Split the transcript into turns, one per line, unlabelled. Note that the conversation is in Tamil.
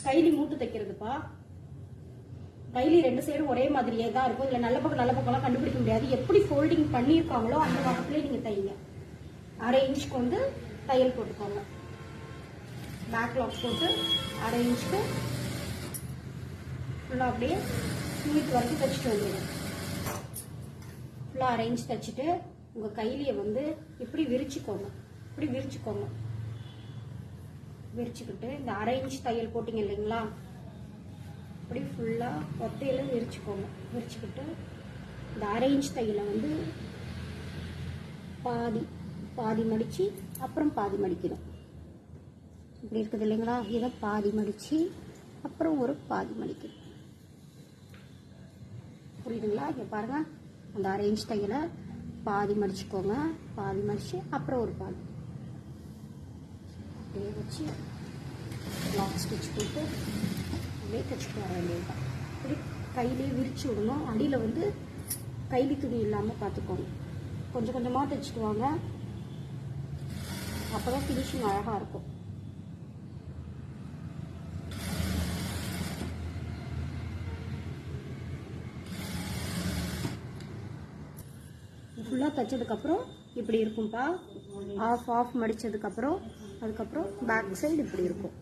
கைலி மூட்டு தைக்கிறதுப்பா. கைலி 2 சைடும் ஒரே மாதிரியே தான் இருக்கும். இல்லை நல்ல பக்கம்லாம் கண்டுபிடிக்க முடியாது. எப்படி ஃபோல்டிங் பண்ணியிருக்காங்களோ அந்த பக்கத்துலேயே நீங்கள் தைங்க. 1/2 இன்ச்சுக்கு வந்து தையல் போட்டுக்கோங்க. பேக் லாக் போட்டு 1/2 இன்ச்சுக்கு ஃபுல்லாக அப்படியே ஸ்லீட் வரைக்கும் தைச்சிட்டு வந்துடுங்க. ஃபுல்லாக 1/2 இன்ச் தைச்சிட்டு உங்கள் கைலியை வந்து இப்படி விரிச்சுக்கோங்க. இப்படி விரிச்சுக்கோங்க. விரிச்சுக்கிட்டு இந்த 1/2 இன்ச் தையல் போட்டிங்க இல்லைங்களா, இப்படி ஃபுல்லாக ஒத்தையில் விரிச்சுக்கோங்க. விரிச்சுக்கிட்டு இந்த 1/2 இன்ச் தையலை வந்து பாதி மடித்து அப்புறம் பாதி மடிக்கணும். இப்படி இருக்குது இல்லைங்களா, இதை பாதி மடித்து அப்புறம் ஒரு பாதி மடிக்கணும். புரியுதுங்களா? இங்கே பாருங்கள், அந்த 1/2 இன்ச் தையலை பாதி மடிச்சுக்கோங்க. பாதி மடித்து அப்புறம் ஒரு பாதி அப்படியே வச்சு லாக் ஸ்டிச் போட்டு அப்படியே தைச்சிட்டு வர வேண்டியதுதான். இப்படி கையிலே விரிச்சு விடணும். அடியில் வந்து கைலி துணி இல்லாமல் பார்த்துக்கோங்க. கொஞ்சம் கொஞ்சமாக தைச்சிட்டு வாங்க. அப்போ தான் ஃபினிஷிங் அழகாக இருக்கும். ஃபுல்லாக தைச்சதுக்கப்புறம் இப்படி இருக்கும்ப்பா. ஆஃப் மடித்ததுக்கப்புறம் அதுக்கப்புறம் பேக் சைடு இப்படி இருக்கும்.